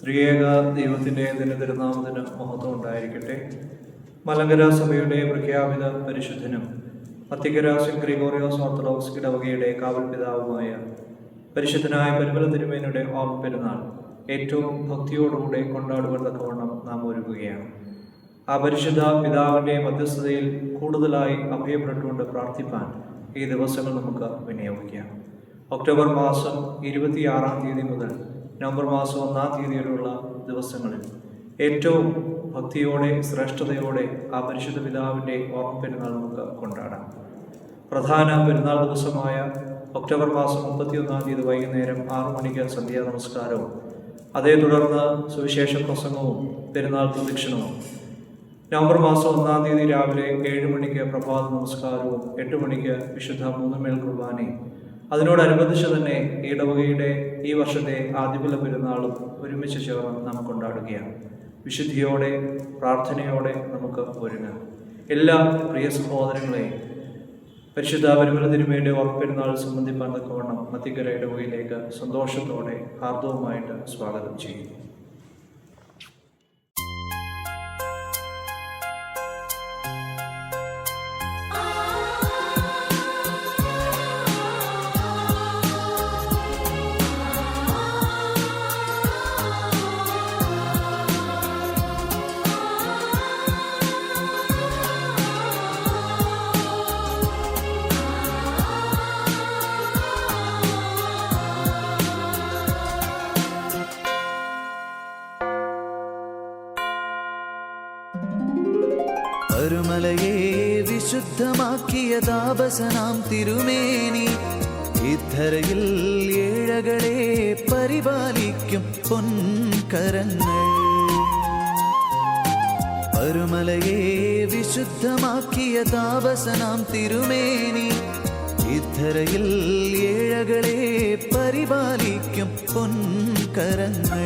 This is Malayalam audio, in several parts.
ത്രിയേക ദൈവത്തിൻ്റെ തിരുനാമത്തിന് മഹത്വം ഉണ്ടായിരിക്കട്ടെ. മലങ്കര സഭയുടെ പ്രഖ്യാപിത പരിശുദ്ധനും അത്തിക്കര സെന്റ് ഗ്രിഗോറിയോസ് ഓർത്തഡോക്സ് ഇടവകയുടെ കാവൽ പിതാവുമായ പരിശുദ്ധനായ പരിമല തിരുമേനിയുടെ ഓർമ്മ പെരുന്നാൾ ഏറ്റവും ഭക്തിയോടുകൂടെ കൊണ്ടാടുവാൻ തക്കവണ്ണം നാം ഒരുങ്ങുകയാണ്. ആ പരിശുദ്ധ പിതാവിൻ്റെ മധ്യസ്ഥതയിൽ കൂടുതലായി അഭയപ്പെട്ടുകൊണ്ട് പ്രാർത്ഥിപ്പാൻ ഈ ദിവസങ്ങൾ നമുക്ക് വിനിയോഗിക്കാം. ഒക്ടോബർ മാസം 26 മുതൽ നവംബർ മാസം 1 വരെയുള്ള ദിവസങ്ങളിൽ ഏറ്റവും ഭക്തിയോടെ ശ്രേഷ്ഠതയോടെ ആ പരിശുദ്ധ പിതാവിൻ്റെ ഓർമ്മ പെരുന്നാൾ നമുക്ക് കൊണ്ടാടാം. പ്രധാന പെരുന്നാൾ ദിവസമായ ഒക്ടോബർ മാസം 31 വൈകുന്നേരം 6 മണിക്ക് സന്ധ്യാ നമസ്കാരവും അതേ തുടർന്ന് സുവിശേഷ പ്രസംഗവും പെരുന്നാൾ പ്രദക്ഷിണവും, നവംബർ മാസം 1 രാവിലെ 7 മണിക്ക് പ്രഭാത നമസ്കാരവും 8 മണിക്ക് വിശുദ്ധ മൂന്നുമേൽ കുർബാനയും, അതിനോടനുബന്ധിച്ച് തന്നെ ഇടവകയുടെ ഈ വർഷത്തെ ആദ്യകുല പെരുന്നാളും ഒരുമിച്ച് ചേർന്ന് നാം കൊണ്ടാടുകയാണ്. വിശുദ്ധിയോടെ പ്രാർത്ഥനയോടെ നമുക്ക് ഒരുങ്ങാം. എല്ലാ പ്രിയ സഹോദരങ്ങളെയും പരിശുദ്ധ പരിമല തിരുമേനിയുടെ ഓർമ്മ പെരുന്നാൾ സംബന്ധിപ്പാൻ തക്കവണ്ണം അത്തിക്കര ഇടവകയിലേക്ക് സന്തോഷത്തോടെ ഹാർദവുമായിട്ട് സ്വാഗതം ചെയ്യുന്നു. പരുമലയെ വിശുദ്ധമാക്കിയ താപസനാം തിരുമേനി ഇദ്ധരയിൽ ഏഴകളെ പരിപാലിക്കും പൊൻകരങ്ങൾ. പരുമലയെ വിശുദ്ധമാക്കിയ താപസനാം തിരുമേനി ഇദ്ധരയിൽ ഏഴകളെ പരിപാലിക്കും പൊൻകരങ്ങൾ.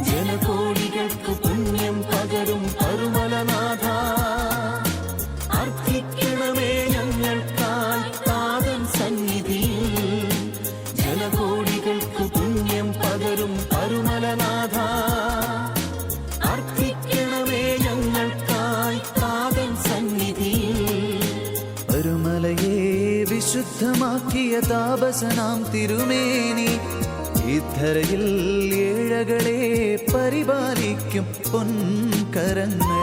ജനകോടികൾക്ക് പുണ്യം പകരും പരുമലനാഥ, അർത്ഥിക്കണമേ ഞങ്ങൾക്കായി താതൻ സന്നിധിയിൽ. ജനകോടികൾക്ക് പുണ്യം പകരും പരുമലനാഥ, അർത്ഥിക്കണമേ ഞങ്ങൾക്കായി താതൻ സന്നിധിയിൽ. പരുമലയെ വിശുദ്ധമാക്കിയ താപസനാം തിരുമേനി ഇദ്ധരയിൽ ഏഴകളെ പരിപാലിക്കും പൊൻകരങ്ങൾ.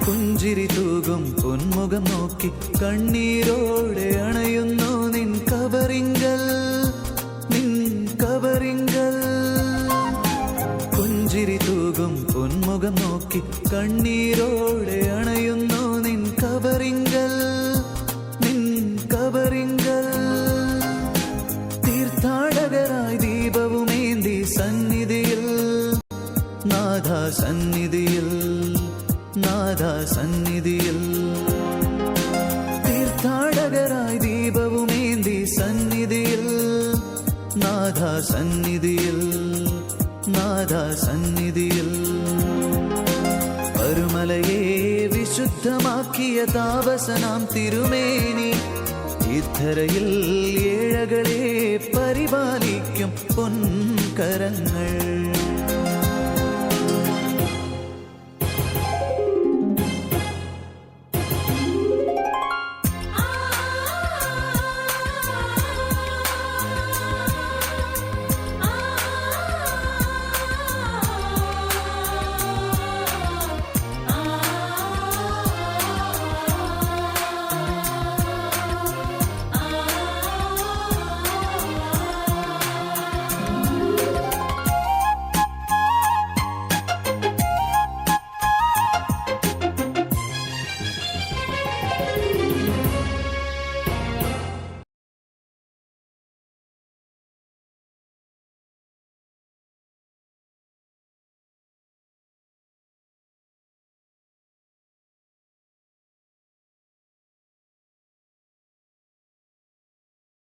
പുഞ്ചിരി തൂകും പൊന്മുഖം നോക്കി കണ്ണീരോടെ അണയുന്നു നിൻ കബറിങ്കൽ, നിൻ കബറിങ്കൽ. പുഞ്ചിരി തൂകും പൊന്മുഖം നോക്കി കണ്ണീരോടെ അണയുന്നു നിൻ കബറിങ്കൽ, നിൻ കബറിങ്കൽ. തീർത്ഥാടകരായി ദീപവുമേന്തി സന്നിധിയിൽ, നാഥ സന്നിധിയിൽ, നാഥ സന്നിധിയിൽ. തീർത്ഥാടകരായി ദീപവുമേന്തി സന്നിധിയിൽ, നാഥ സന്നിധിയിൽ, നാഥ സന്നിധിയിൽ. പരുമലയെ വിശുദ്ധമാക്കിയ താപസനാം തിരുമേനി ഇദ്ധരയിൽ ഏഴകളെ പരിപാലിക്കും പൊൻകരങ്ങൾ.